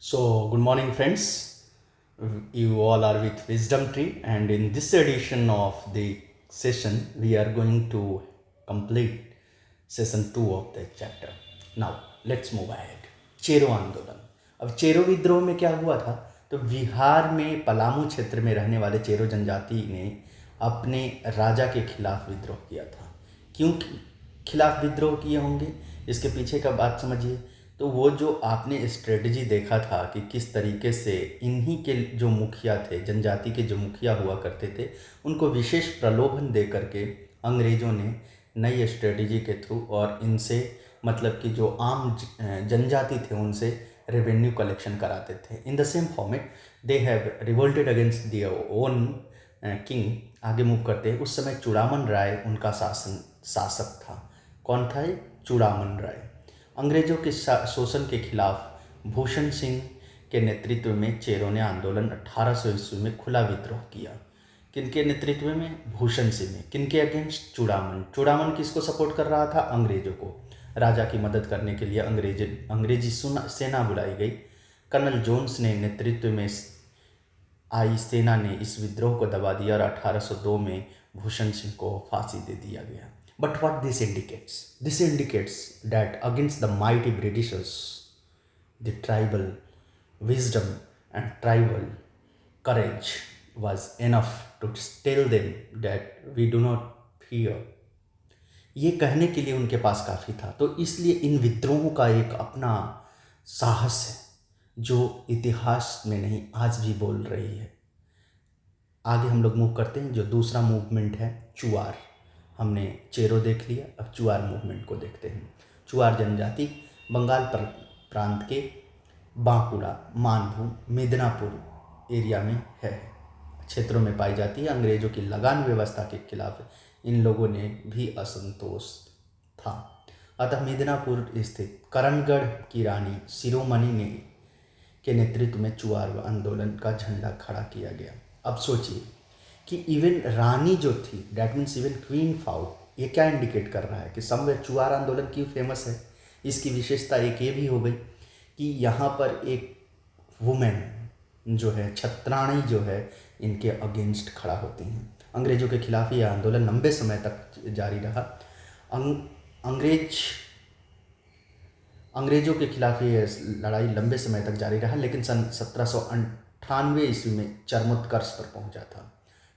Good morning, friends. You all are with Wisdom Tree, and in this edition of the session, we are going to complete session 2 of the chapter. Now, let's move ahead. Chero आंदोलन। अब चेरो विद्रोह में क्या हुआ था? तो बिहार में पलामू क्षेत्र में रहने वाले चेरो जनजाति ने अपने राजा के खिलाफ विद्रोह किया था। क्यों खिलाफ विद्रोह किए होंगे, इसके पीछे का बात समझिए। तो वो जो आपने स्ट्रेटजी देखा था कि किस तरीके से इन्हीं के जो मुखिया थे, जनजाति के जो मुखिया हुआ करते थे, उनको विशेष प्रलोभन दे करके अंग्रेज़ों ने नई स्ट्रेटजी के थ्रू और इनसे मतलब कि जो आम जनजाति थे उनसे रेवेन्यू कलेक्शन कराते थे। In the same format they have revolted against their own king. आगे मूव करते हैं। उस समय चूड़ामन राय उनका शासक था। कौन था ये? चूड़ामन राय। अंग्रेजों के शोषण के खिलाफ भूषण सिंह के नेतृत्व में चेरों ने आंदोलन 1800 ईस्वी में खुला विद्रोह किया। किनके नेतृत्व में? भूषण सिंह ने। किनके अगेंस्ट? चूड़ामन। चूड़ामन किसको सपोर्ट कर रहा था? अंग्रेजों को। राजा की मदद करने के लिए अंग्रेजी सेना बुलाई गई। कर्नल जोन्स ने नेतृत्व में आई सेना ने इस विद्रोह को दबा दिया और 1802 में भूषण सिंह को फांसी दे दिया गया। But what this indicates? This indicates that against the mighty Britishers, the tribal wisdom and tribal courage was enough to tell them that we do not fear. ये कहने के लिए उनके पास काफ़ी था। तो इसलिए इन विद्रोहों का एक अपना साहस है जो इतिहास में नहीं आज भी बोल रही है। आगे हम लोग मूव करते हैं। जो दूसरा मूवमेंट है चुआर। हमने चेरो देख लिया, अब चुआर मूवमेंट को देखते हैं। चुआर जनजाति बंगाल प्रांत के बांकुड़ा, मानभूम, मिदनापुर एरिया में है क्षेत्रों में पाई जाती है। अंग्रेजों की लगान व्यवस्था के खिलाफ इन लोगों ने भी असंतोष था। अतः मिदनापुर स्थित करणगढ़ की रानी शिरोमणि ने के नेतृत्व में चुआर आंदोलन का झंडा खड़ा किया गया। अब सोचिए कि इवन रानी जो थी, that means even queen fought, ये क्या इंडिकेट कर रहा है कि समवेयर चुआर आंदोलन क्यों फेमस है। इसकी विशेषता एक ये भी हो गई कि यहाँ पर एक वुमेन जो है, छत्राणी जो है, इनके अगेंस्ट खड़ा होती हैं। अंग्रेजों के खिलाफ ये आंदोलन लंबे समय तक जारी रहा। अंग्रेजों के खिलाफ ये लड़ाई लंबे समय तक जारी रहा, लेकिन सन 1798 ईस्वी में चरमोत्कर्ष पर पहुंचा था।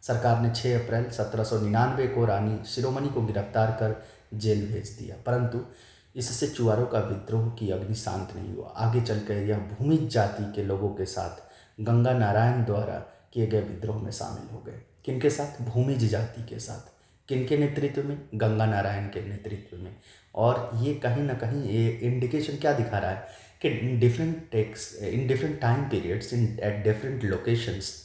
सरकार ने 6 अप्रैल 1799 को रानी शिरोमणि को गिरफ्तार कर जेल भेज दिया, परंतु इससे चुआरों का विद्रोह की अग्नि शांत नहीं हुआ। आगे चलकर यह भूमिज जाति के लोगों के साथ गंगा नारायण द्वारा किए गए विद्रोह में शामिल हो गए। किनके साथ? भूमिज जाति के साथ। किनके नेतृत्व में? गंगा नारायण के नेतृत्व में। और ये कहीं ना कहीं ये इंडिकेशन क्या दिखा रहा है कि in different time periods at different locations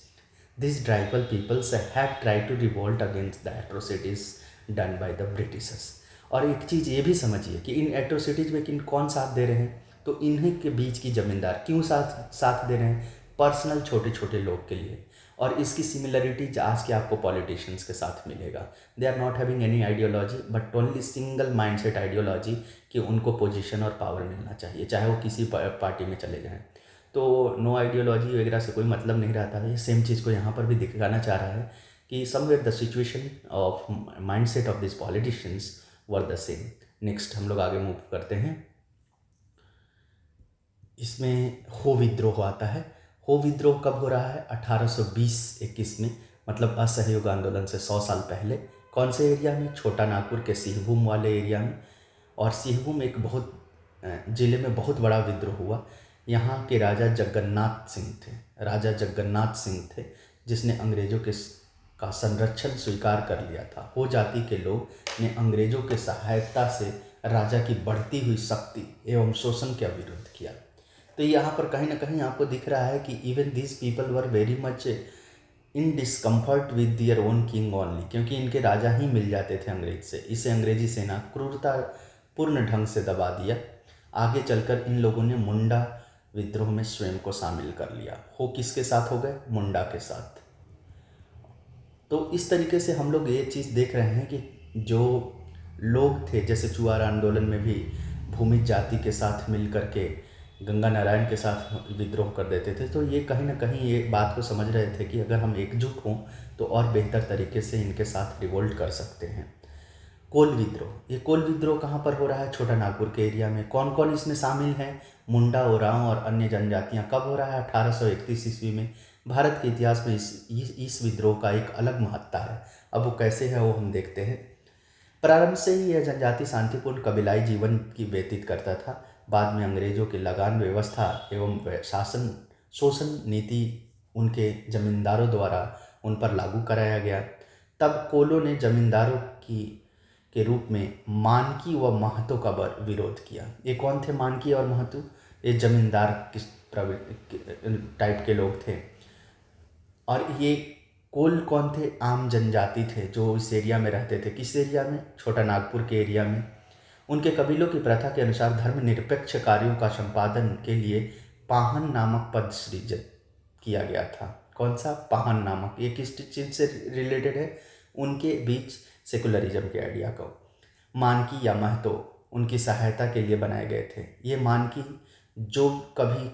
these tribal peoples have tried to revolt against the atrocities done by the Britishers। और एक चीज़ ये भी समझिए कि इन एट्रोसिटीज़ में कौन साथ दे रहे हैं? तो इन्हीं के बीच की जमींदार क्यों साथ दे रहे हैं? पर्सनल छोटे छोटे लोग के लिए। और इसकी सिमिलरिटीज आज के आपको पॉलिटिशियंस के साथ मिलेगा। They are not having any ideology but only single mindset ideology कि उनको पोजीशन और पावर मिलना चाहिए, चाहे वो किसी पार्टी में चले जाएं। तो नो आइडियोलॉजी वगैरह से कोई मतलब नहीं रहता है। सेम चीज़ को यहाँ पर भी दिखाना चाह रहा है कि somewhere the situation of mindset of this politicians were the same. Next हम लोग आगे मूव करते हैं। इसमें हो विद्रोह आता है। हो विद्रोह कब हो रहा है? 1820-21 में, मतलब असहयोग आंदोलन से 100 साल पहले। कौन से एरिया में? छोटा नागपुर के सिंहभूम वाले एरिया में। और सिंहभूम एक बहुत ज़िले में बहुत बड़ा विद्रोह हुआ। यहाँ के राजा जगन्नाथ सिंह थे। राजा जगन्नाथ सिंह थे जिसने अंग्रेज़ों का संरक्षण स्वीकार कर लिया था। हो जाति के लोग ने अंग्रेज़ों के सहायता से राजा की बढ़ती हुई शक्ति एवं शोषण का विरोध किया। तो यहाँ पर कहीं ना कहीं आपको दिख रहा है कि even this people were very much in discomfort with their own king only, क्योंकि इनके राजा ही मिल जाते थे अंग्रेज से। इसे अंग्रेजी सेना क्रूरतापूर्ण ढंग से दबा दिया। आगे चलकर इन लोगों ने मुंडा विद्रोह में स्वयं को शामिल कर लिया। हो किसके साथ हो गए? मुंडा के साथ। तो इस तरीके से हम लोग ये चीज़ देख रहे हैं कि जो लोग थे, जैसे चुआर आंदोलन में भी भूमिज जाति के साथ मिल करके गंगा नारायण के साथ विद्रोह कर देते थे। तो ये कहीं ना कहीं ये बात को समझ रहे थे कि अगर हम एकजुट हों तो और बेहतर तरीके से इनके साथ रिवोल्ट कर सकते हैं। कोल विद्रोह, ये कोल विद्रोह कहाँ पर हो रहा है? छोटा नागपुर के एरिया में। कौन कौन इसमें शामिल हैं? मुंडा, ओरांव और अन्य जनजातियाँ। कब हो रहा है? 1831 ईस्वी में। भारत के इतिहास में इस विद्रोह का एक अलग महत्ता है। अब वो कैसे है वो हम देखते हैं। प्रारंभ से ही यह जनजाति शांतिपूर्ण कबीलाई जीवन की व्यतीत करता था। बाद में अंग्रेजों की लगान व्यवस्था एवं शासन शोषण नीति उनके जमींदारों द्वारा उन पर लागू कराया गया। तब कोलों ने जमींदारों की के रूप में मानकी व महतो का विरोध किया। ये कौन थे मानकी और महतो? ये जमींदार किस टाइप के लोग थे। और ये कोल कौन थे? आम जनजाति थे जो इस एरिया में रहते थे। किस एरिया में? छोटा नागपुर के एरिया में। उनके कबीलों की प्रथा के अनुसार धर्मनिरपेक्ष कार्यों का संपादन के लिए पाहन नामक पद सृजित किया गया था। कौन सा? पाहन नामक। ये किस चीज़ से रिलेटेड है? उनके बीच सेकुलरिज्म के आइडिया को। मानकी या महतो उनकी सहायता के लिए बनाए गए थे। ये मानकी जो कभी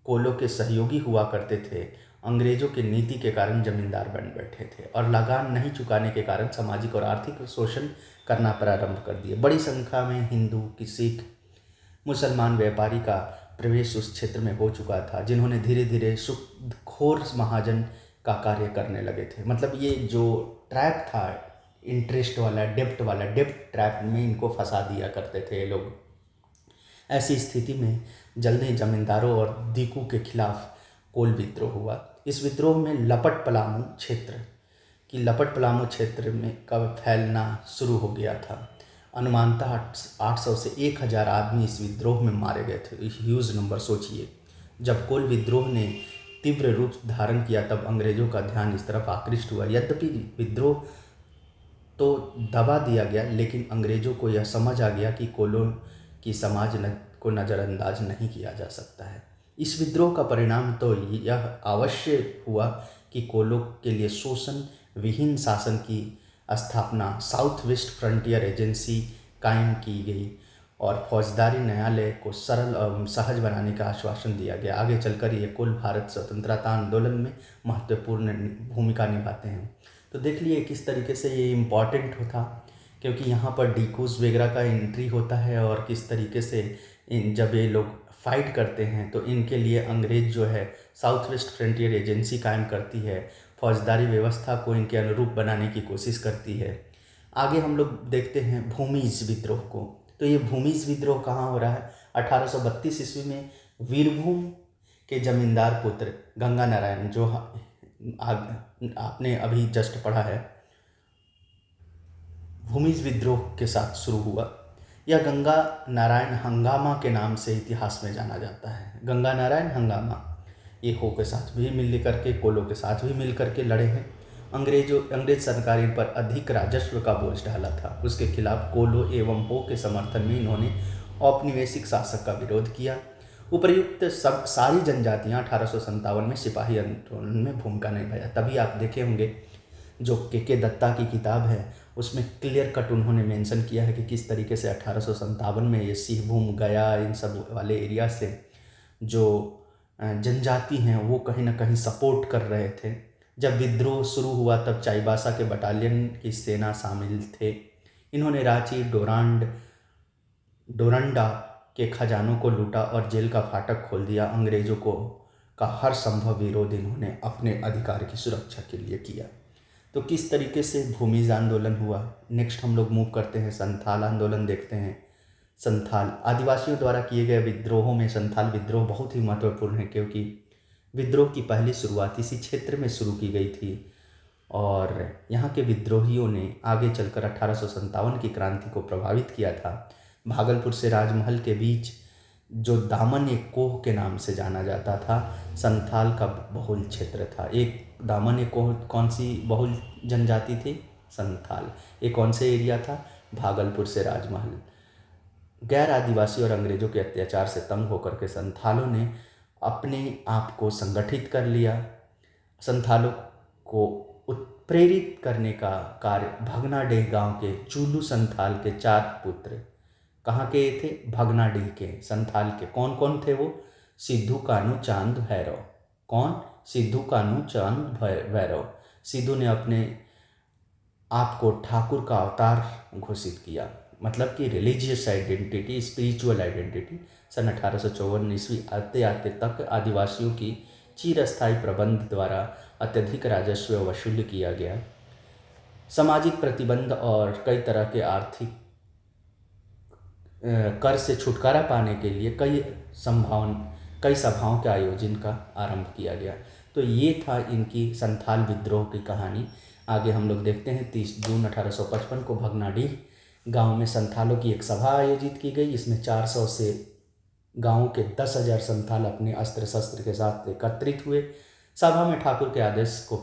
कोलों के सहयोगी हुआ करते थे, अंग्रेजों की नीति के कारण जमींदार बन बैठे थे और लगान नहीं चुकाने के कारण सामाजिक और आर्थिक शोषण करना प्रारंभ कर दिए। बड़ी संख्या में हिंदू, सिख, मुसलमान व्यापारी का प्रवेश उस क्षेत्र में हो चुका था, जिन्होंने धीरे धीरे सुखखोर महाजन का कार्य करने लगे थे। मतलब ये जो ट्रैप था इंटरेस्ट वाला, डेब्ट ट्रैप में इनको फंसा दिया करते थे ये लोग। ऐसी स्थिति में जल्दी जमींदारों और दीकू के खिलाफ कोल विद्रोह हुआ। इस विद्रोह में लपट पलामू क्षेत्र में कब फैलना शुरू हो गया था। अनुमानतः 800 से 1000 आदमी इस विद्रोह में मारे गए थे। ह्यूज नंबर सोचिए। जब कोल विद्रोह ने तीव्र रूप धारण किया तब अंग्रेजों का ध्यान इस तरफ आकृष्ट हुआ। यद्यपि विद्रोह तो दबा दिया गया, लेकिन अंग्रेजों को यह समझ आ गया कि कोलों की समाज को नज़रअंदाज नहीं किया जा सकता है। इस विद्रोह का परिणाम तो यह अवश्य हुआ कि कोलों के लिए शोषण विहीन शासन की स्थापना, साउथ वेस्ट फ्रंटियर एजेंसी कायम की गई और फौजदारी न्यायालय को सरल और सहज बनाने का आश्वासन दिया गया। आगे चलकर ये कुल भारत स्वतंत्रता आंदोलन में महत्वपूर्ण भूमिका निभाते हैं। तो देख लिए किस तरीके से ये इम्पॉर्टेंट होता, क्योंकि यहाँ पर डीकूज वगैरह का एंट्री होता है और किस तरीके से जब ये लोग फाइट करते हैं तो इनके लिए अंग्रेज जो है साउथ वेस्ट फ्रंटियर एजेंसी कायम करती है, फौजदारी व्यवस्था को इनके अनुरूप बनाने की कोशिश करती है। आगे हम लोग देखते हैं भूमिज विद्रोह को। तो ये भूमिज विद्रोह कहाँ हो रहा है? 1832 ईस्वी में वीरभूम के जमींदार पुत्र गंगा नारायण, जो आपने अभी जस्ट पढ़ा है, भूमिज विद्रोह के साथ शुरू हुआ। यह गंगा नारायण हंगामा के नाम से इतिहास में जाना जाता है। गंगा नारायण हंगामा ये हो के साथ भी मिल करके, कोलों के साथ भी मिल करके लड़े हैं। अंग्रेज सरकार इन पर अधिक राजस्व का बोझ डाला था। उसके खिलाफ कोलो एवं हो के समर्थन में इन्होंने औपनिवेशिक शासक का विरोध किया। उपर्युक्त सब सारी जनजातियाँ 1857 में सिपाही आंदोलन में भूमिका निभाया। तभी आप देखे होंगे जो के दत्ता की किताब है उसमें क्लियर कट उन्होंने मेंशन किया है कि किस तरीके से 1857 में ये सिंहभूम, गया, इन सब वाले एरिया से जो जनजाति हैं वो कहीं ना कहीं सपोर्ट कर रहे थे। जब विद्रोह शुरू हुआ तब चाईबासा के बटालियन की सेना शामिल थे। इन्होंने रांची, डोरंडा के खजानों को लूटा और जेल का फाटक खोल दिया। अंग्रेजों को का हर संभव विरोध इन्होंने अपने अधिकार की सुरक्षा के लिए किया। तो किस तरीके से भूमिज आंदोलन हुआ। नेक्स्ट हम लोग मूव करते हैं, संथाल आंदोलन देखते हैं। संथाल आदिवासियों द्वारा किए गए विद्रोहों में संथाल विद्रोह बहुत ही महत्वपूर्ण है, क्योंकि विद्रोह की पहली शुरुआत इसी क्षेत्र में शुरू की गई थी और यहाँ के विद्रोहियों ने आगे चलकर 1857 की क्रांति को प्रभावित किया था। भागलपुर से राजमहल के बीच जो दामन एक कोह के नाम से जाना जाता था, संथाल का बहुल क्षेत्र था। एक दामन एक कोह कौन सी बहुल जनजाति थी? संथाल। ये कौन से एरिया था? भागलपुर से राजमहल। गैर आदिवासी और अंग्रेजों के अत्याचार से तंग होकर के संथालों ने अपने आप को संगठित कर लिया। संथालों को उत्प्रेरित करने का कार्य भगनाडीह गांव के चूलू संथाल के 4 पुत्र, कहाँ के थे? भगनाडीह के संथाल के। कौन कौन थे वो? सिद्धू कान्हू चांद भैरव। कौन? सिद्धू कान्हू चांद भैरव। सिद्धू ने अपने आप को ठाकुर का अवतार घोषित किया, मतलब कि रिलीजियस आइडेंटिटी, स्पिरिचुअल आइडेंटिटी। सन 1854 ईस्वी आते आते तक आदिवासियों की चिरस्थायी प्रबंध द्वारा अत्यधिक राजस्व वसूल किया गया। सामाजिक प्रतिबंध और कई तरह के आर्थिक कर से छुटकारा पाने के लिए कई सभाओं के आयोजन का आरंभ किया गया। तो ये था इनकी संथाल विद्रोह की कहानी। आगे हम लोग देखते हैं 30 जून 1855 को भगनाडीह गांव में संथालों की एक सभा आयोजित की गई। इसमें 400 से गांव के 10,000 संथाल अपने अस्त्र शस्त्र के साथ एकत्रित हुए। सभा में ठाकुर के आदेश को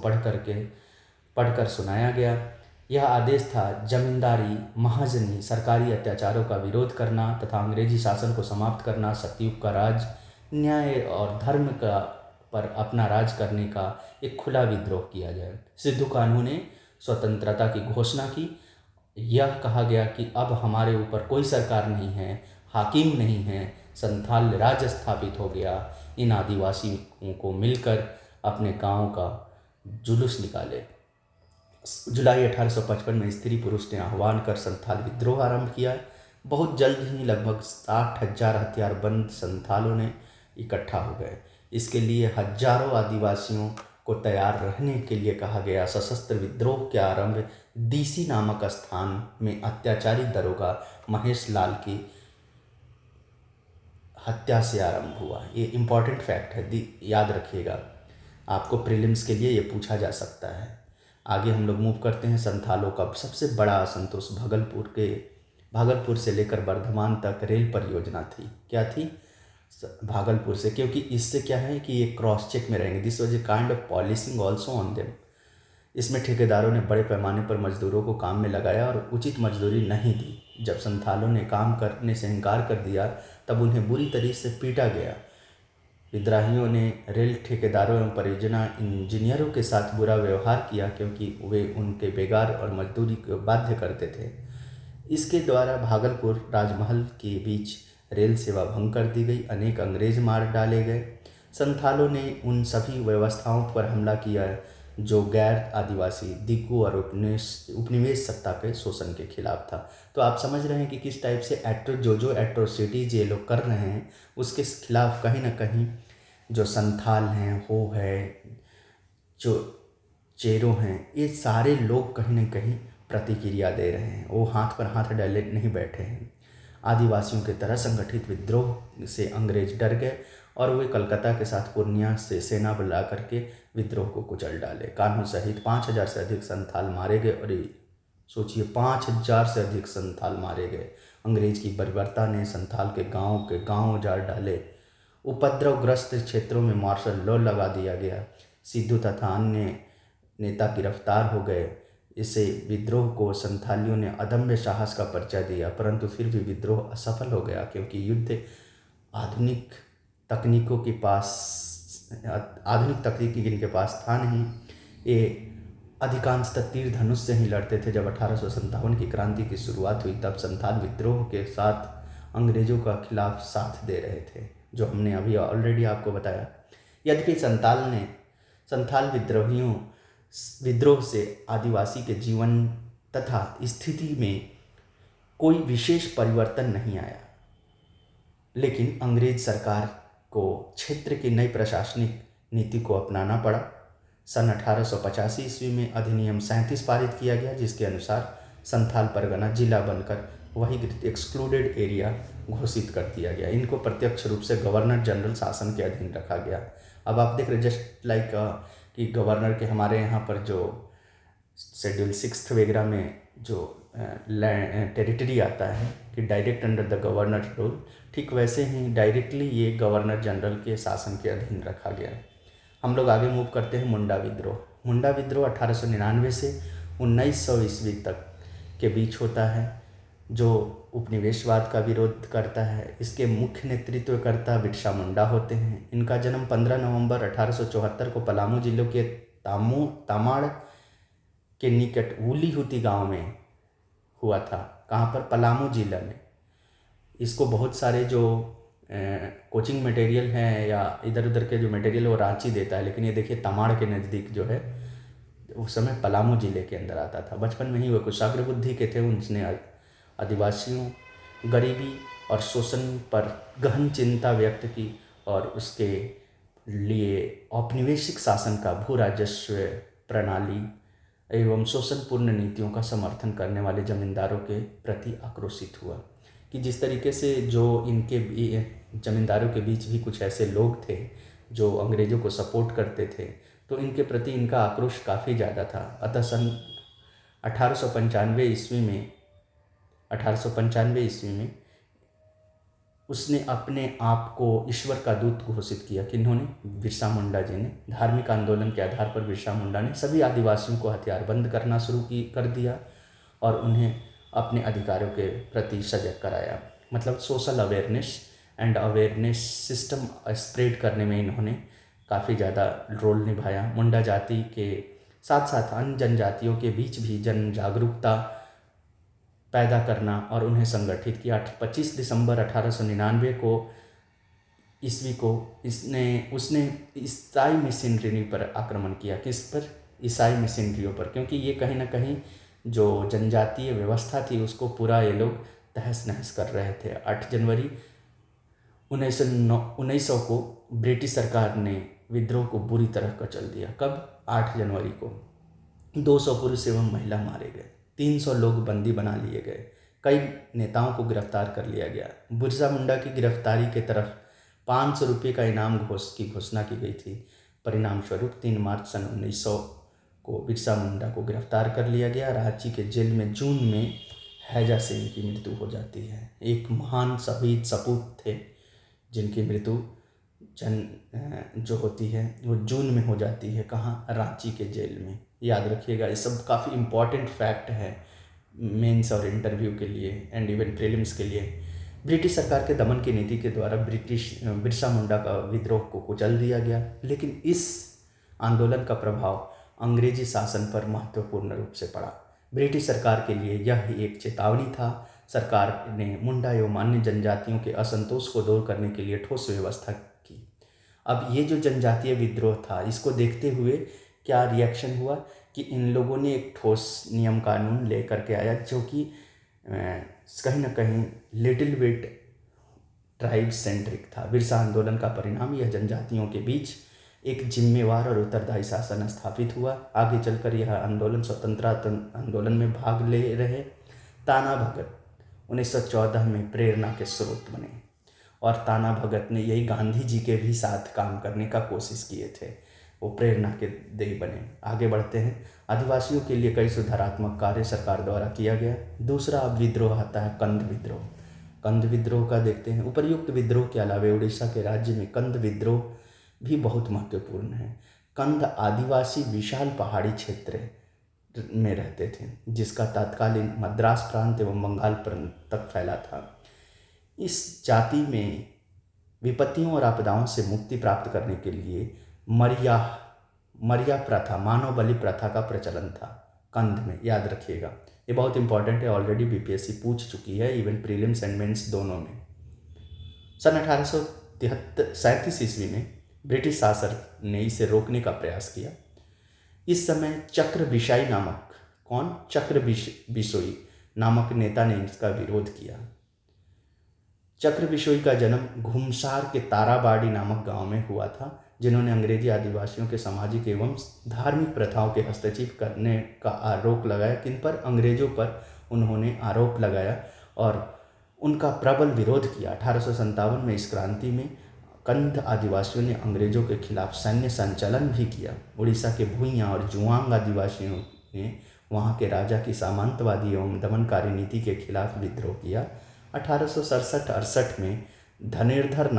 पढ़कर सुनाया गया। यह आदेश था जमींदारी, महाजनी, सरकारी अत्याचारों का विरोध करना तथा अंग्रेजी शासन को समाप्त करना, सतयुग का राज, न्याय और धर्म का पर अपना राज करने का एक खुला विद्रोह किया जाए। सिद्धू कान्हू ने स्वतंत्रता की घोषणा की। यह कहा गया कि अब हमारे ऊपर कोई सरकार नहीं है, हाकिम नहीं है, संथाल राज स्थापित हो गया। इन आदिवासियों को मिलकर अपने गांव का जुलूस निकाले। जुलाई 1855 में स्त्री पुरुष ने आह्वान कर संथाल विद्रोह आरंभ किया। बहुत जल्द ही लगभग 60,000 हथियारबंद संथालों ने इकट्ठा हो गए। इसके लिए हजारों आदिवासियों को तैयार रहने के लिए कहा गया। सशस्त्र विद्रोह के आरंभ डीसी नामक स्थान में अत्याचारी दरोगा महेश लाल की हत्या से आरंभ हुआ। ये इम्पॉर्टेंट फैक्ट है, याद रखिएगा, आपको प्रीलिम्स के लिए ये पूछा जा सकता है। आगे हम लोग मूव करते हैं। संथालों का सबसे बड़ा असंतोष भागलपुर से लेकर बर्धमान तक रेल परियोजना थी। क्या थी? भागलपुर से, क्योंकि इससे क्या है कि ये क्रॉस चेक में रहेंगे। This was a kind of policing also on them. इसमें ठेकेदारों ने बड़े पैमाने पर मजदूरों को काम में लगाया और उचित मजदूरी नहीं दी। जब संथालों ने काम करने से इनकार कर दिया तब उन्हें बुरी तरीके से पीटा गया। विद्रोहियों ने रेल ठेकेदारों एवं परियोजना इंजीनियरों के साथ बुरा व्यवहार किया, क्योंकि वे उनके बेगार और मजदूरी को बाध्य करते थे। इसके द्वारा भागलपुर राजमहल के बीच रेल सेवा भंग कर दी गई। अनेक अंग्रेज मार डाले गए। संथालों ने उन सभी व्यवस्थाओं पर हमला किया जो गैर आदिवासी, दिक्कू और उपनिवेश सत्ता के शोषण के खिलाफ था। तो आप समझ रहे हैं कि किस टाइप से जो एट्रोसिटीज ये लोग कर रहे हैं उसके खिलाफ कहीं ना कहीं जो संथाल हैं, हो है, जो चेरो हैं, ये सारे लोग कहीं ना कहीं प्रतिक्रिया दे रहे हैं। वो हाथ पर हाथ डाले नहीं बैठे हैं। आदिवासियों की तरह संगठित विद्रोह से अंग्रेज डर गए और वे कलकत्ता के साथ पूर्णिया से सेना बुला करके विद्रोह को कुचल डाले। कान्हू सहित 5,000 से अधिक संथाल मारे गए। और सोचिए, 5,000 से अधिक संथाल मारे गए। अंग्रेज की बर्बरता ने संथाल के गांव उजाड़ डाले। उपद्रवग्रस्त क्षेत्रों में मार्शल लॉ लगा दिया गया। सिद्धू तथा अन्य नेता गिरफ्तार हो गए। इसे विद्रोह को संथालियों ने अदम्य साहस का परिचय दिया, परंतु फिर भी विद्रोह असफल हो गया, क्योंकि युद्ध आधुनिक तकनीकी जिनके पास था नहीं, ये अधिकांशतः तीर धनुष से ही लड़ते थे। जब 1857 की क्रांति की शुरुआत हुई तब संथाल विद्रोह के साथ अंग्रेजों का खिलाफ साथ दे रहे थे, जो हमने अभी ऑलरेडी आपको बताया। यद्यपि संथाल विद्रोह से आदिवासी के जीवन तथा स्थिति में कोई विशेष परिवर्तन नहीं आया, लेकिन अंग्रेज सरकार को क्षेत्र की नई प्रशासनिक नीति को अपनाना पड़ा। सन 1885 ईस्वी में अधिनियम 37 पारित किया गया, जिसके अनुसार संथाल परगना जिला बनकर वही एक्सक्लूडेड एरिया घोषित कर दिया गया। इनको प्रत्यक्ष रूप से गवर्नर जनरल शासन के अधीन रखा गया। अब आप देख रहे जस्ट लाइक कि गवर्नर के हमारे यहाँ पर जो शेड्यूल 6 वगैरह में जो टेरिटरी आता है कि direct under the governor rule, ठीक वैसे ही डायरेक्टली ये गवर्नर जनरल के शासन के अधीन रखा गया। हम लोग आगे मूव करते हैं। मुंडा विद्रोह 1899 से 1900 ईस्वी तक के बीच होता है, जो उपनिवेशवाद का विरोध करता है। इसके मुख्य नेतृत्वकर्ता बिरसा मुंडा होते हैं। इनका जन्म 15 नवंबर 1874 को पलामू जिले के तामाड़ के निकट वूलीहुती गांव में हुआ था। कहाँ पर? पलामू जिला में। इसको बहुत सारे जो कोचिंग मटेरियल हैं या इधर उधर के जो मटेरियल वो रांची देता है, लेकिन ये देखिए तमाड़ के नज़दीक जो है, उस समय पलामू ज़िले के अंदर आता था। बचपन में ही वो कुशाग्र बुद्धि के थे। उसने आदिवासियों, गरीबी और शोषण पर गहन चिंता व्यक्त की और उसके लिए औपनिवेशिक शासन का भू राजस्व प्रणाली एवं शोषणपूर्ण नीतियों का समर्थन करने वाले जमींदारों के प्रति आक्रोशित हुआ कि जिस तरीके से जो इनके जमींदारों के बीच भी कुछ ऐसे लोग थे जो अंग्रेज़ों को सपोर्ट करते थे, तो इनके प्रति इनका आक्रोश काफ़ी ज़्यादा था। अतः सन 1895 ईस्वी में उसने अपने आप को ईश्वर का दूत घोषित किया। किन्होंने? बिरसा मुंडा जी ने। धार्मिक आंदोलन के आधार पर बिरसा मुंडा ने सभी आदिवासियों को हथियारबंद करना शुरू कर दिया और उन्हें अपने अधिकारों के प्रति सजग कराया। मतलब सोशल अवेयरनेस सिस्टम स्प्रेड करने में इन्होंने काफ़ी ज़्यादा रोल निभाया। मुंडा जाति के साथ साथ अन्य जनजातियों के बीच भी जन जागरूकता पैदा करना और उन्हें संगठित किया। 25 दिसंबर 1899 ईस्वी को उसने ईसाई मिशनरी पर आक्रमण किया। किस पर? ईसाई मिशनरियों पर, क्योंकि ये कहीं ना कहीं जो जनजातीय व्यवस्था थी उसको पूरा ये लोग तहस नहस कर रहे थे। 8 जनवरी 1900 को ब्रिटिश सरकार ने विद्रोह को बुरी तरह कुचल दिया। कब? 8 जनवरी को 200 पुरुष एवं महिला मारे गए, 300 लोग बंदी बना लिए गए, कई नेताओं को गिरफ्तार कर लिया गया। बिरसा मुंडा की गिरफ्तारी के तरफ 500 रुपये का इनाम की घोषणा की गई थी। परिणाम स्वरूप 3 मार्च सन 1900 को बिरसा मुंडा को गिरफ्तार कर लिया गया। रांची के जेल में जून में हैजा से इनकी मृत्यु हो जाती है। एक महान शहीद सपूत थे जिनकी मृत्यु जो होती है वो जून में हो जाती है। कहाँ? रांची के जेल में। याद रखिएगा, ये सब काफ़ी इम्पॉर्टेंट फैक्ट है मेंस और इंटरव्यू के लिए एंड इवन प्रीलिम्स के लिए। ब्रिटिश सरकार के दमन की नीति के द्वारा बिरसा मुंडा का विद्रोह को कुचल दिया गया, लेकिन इस आंदोलन का प्रभाव अंग्रेजी शासन पर महत्वपूर्ण रूप से पड़ा। ब्रिटिश सरकार के लिए यह एक चेतावनी था। सरकार ने मुंडा एवं अन्य जनजातियों के असंतोष को दूर करने के लिए ठोस व्यवस्था की। अब ये जो जनजातीय विद्रोह था, इसको देखते हुए क्या रिएक्शन हुआ कि इन लोगों ने एक ठोस नियम कानून लेकर के आया जो कि कहीं ना कहीं लिटिल बिट ट्राइब सेंट्रिक था। बिरसा आंदोलन का परिणाम यह जनजातियों के बीच एक जिम्मेवार और उत्तरदायी शासन स्थापित हुआ। आगे चलकर यह आंदोलन स्वतंत्रता आंदोलन में भाग ले रहे ताना भगत 1914 में प्रेरणा के स्रोत बने और ताना भगत ने यही गांधी जी के भी साथ काम करने का कोशिश किए थे। वो प्रेरणा के देह बने। आगे बढ़ते हैं। आदिवासियों के लिए कई सुधारात्मक कार्य सरकार द्वारा किया गया। दूसरा अब विद्रोह आता है कंद विद्रोह। कंद विद्रोह का देखते हैं। उपर्युक्त विद्रोह के अलावा उड़ीसा के राज्य में कंद विद्रोह भी बहुत महत्वपूर्ण है। कंद आदिवासी विशाल पहाड़ी क्षेत्र में रहते थे जिसका तत्कालीन मद्रास प्रांत एवं बंगाल प्रांत तक फैला था। इस जाति में विपत्तियों और आपदाओं से मुक्ति प्राप्त करने के लिए मरिया प्रथा, मानव बलि प्रथा का प्रचलन था कंध में। याद रखिएगा, ये बहुत इंपॉर्टेंट है। ऑलरेडी बीपीएससी पूछ चुकी है, इवन प्रीलिम्स एंड मेंस दोनों में। सन 1837 ईस्वी में ब्रिटिश शासन ने इसे रोकने का प्रयास किया। इस समय चक्र बिशोई नामक नेता ने इसका विरोध किया। चक्र बिशोई का जन्म घुमसार के ताराबाड़ी नामक गांव में हुआ था, जिन्होंने अंग्रेजी आदिवासियों के सामाजिक एवं धार्मिक प्रथाओं के हस्तक्षेप करने का आरोप लगाया। किन पर? अंग्रेजों पर उन्होंने आरोप लगाया और उनका प्रबल विरोध किया। 1857 में इस क्रांति में कंध आदिवासियों ने अंग्रेजों के खिलाफ सैन्य संचालन भी किया। उड़ीसा के भूइयाँ और जुआंग आदिवासियों ने वहाँ के राजा की सामंतवादी एवं दमनकारी नीति के खिलाफ विद्रोह किया। 1867-68 में धरणीधर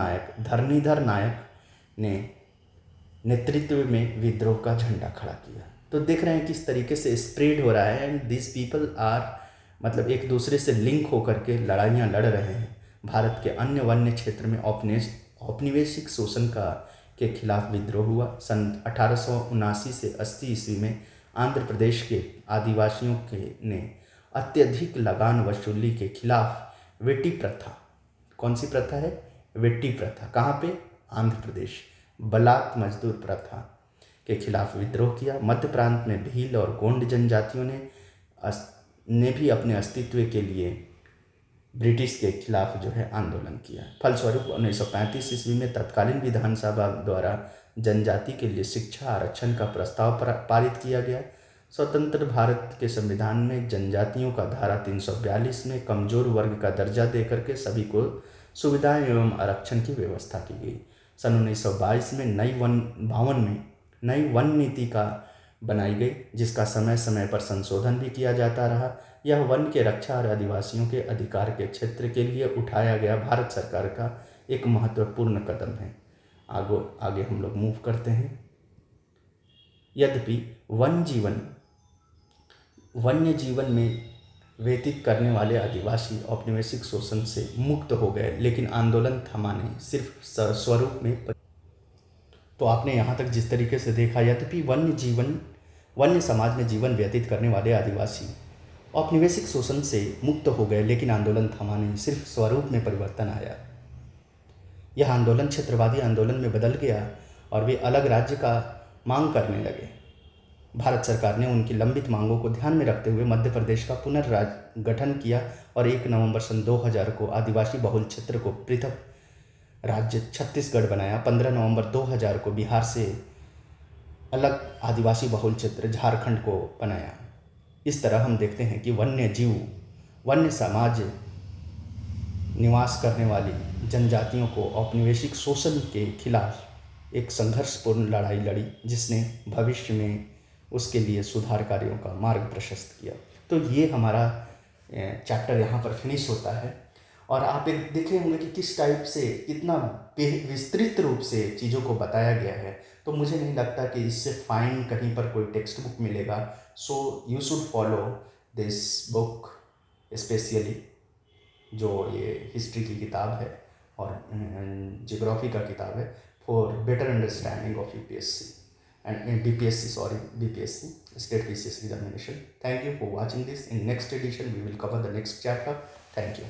नायक ने नेतृत्व में विद्रोह का झंडा खड़ा किया। तो देख रहे हैं किस तरीके से स्प्रेड हो रहा है एंड दिस पीपल आर मतलब एक दूसरे से लिंक होकर के लड़ाइयाँ लड़ रहे हैं। भारत के अन्य वन्य क्षेत्र में औपनिवेशिक शोषण के खिलाफ विद्रोह हुआ। सन 1879 से 80 ईस्वी में आंध्र प्रदेश के आदिवासियों ने अत्यधिक लगान वसूली के खिलाफ वेटी प्रथा, कौन सी प्रथा है? वेट्टी प्रथा, कहाँ पे? आंध्र प्रदेश। बलात् मजदूर प्रथा के खिलाफ विद्रोह किया। मध्य प्रांत में भील और गोंड जनजातियों ने भी अपने अस्तित्व के लिए ब्रिटिश के खिलाफ जो है आंदोलन किया। फलस्वरूप 1935 ईस्वी में तत्कालीन विधानसभा द्वारा जनजाति के लिए शिक्षा आरक्षण का प्रस्ताव पारित किया गया। स्वतंत्र भारत के संविधान में जनजातियों का धारा 342 में कमजोर वर्ग का दर्जा देकर के सभी को सुविधाएं एवं आरक्षण की व्यवस्था की गई। सन 1922 में नई वन नीति का बनाई गई, जिसका समय समय पर संशोधन भी किया जाता रहा। यह वन के रक्षा और आदिवासियों के अधिकार के क्षेत्र के लिए उठाया गया भारत सरकार का एक महत्वपूर्ण कदम है। आगे हम लोग मूव करते हैं। यद्यपि वन्य जीवन में व्यतीत करने वाले आदिवासी औपनिवेशिक शोषण से मुक्त हो गए, लेकिन आंदोलन थमा नहीं, सिर्फ स्वरूप में। तो आपने यहाँ तक जिस तरीके से देखा, यद्यपि वन्य समाज में जीवन व्यतीत करने वाले आदिवासी औपनिवेशिक शोषण से मुक्त हो गए, लेकिन आंदोलन थमा नहीं, सिर्फ स्वरूप में परिवर्तन आया। यह आंदोलन क्षेत्रवादी आंदोलन में बदल गया और वे अलग राज्य का मांग करने लगे। भारत सरकार ने उनकी लंबित मांगों को ध्यान में रखते हुए मध्य प्रदेश का पुनर्गठन किया और 1 नवंबर सन 2000 को आदिवासी बहुल क्षेत्र को पृथक राज्य छत्तीसगढ़ बनाया। 15 नवंबर 2000 को बिहार से अलग आदिवासी बहुल क्षेत्र झारखंड को बनाया। इस तरह हम देखते हैं कि वन्य समाज निवास करने वाली जनजातियों को औपनिवेशिक शोषण के खिलाफ एक संघर्षपूर्ण लड़ाई लड़ी, जिसने भविष्य में उसके लिए सुधार कार्यों का मार्ग प्रशस्त किया। तो ये हमारा चैप्टर यहाँ पर फिनिश होता है और आप एक देखे होंगे कि किस टाइप से कितना विस्तृत रूप से चीज़ों को बताया गया है। तो मुझे नहीं लगता कि इससे फाइन कहीं पर कोई टेक्स्ट बुक मिलेगा। So you should follow this book, specially जो ये हिस्ट्री की किताब है और जियोग्राफी का किताब है, for better understanding of UPSC and BPSC, State PCS examination. Thank you for watching this. In next edition, we will cover the next chapter. Thank you.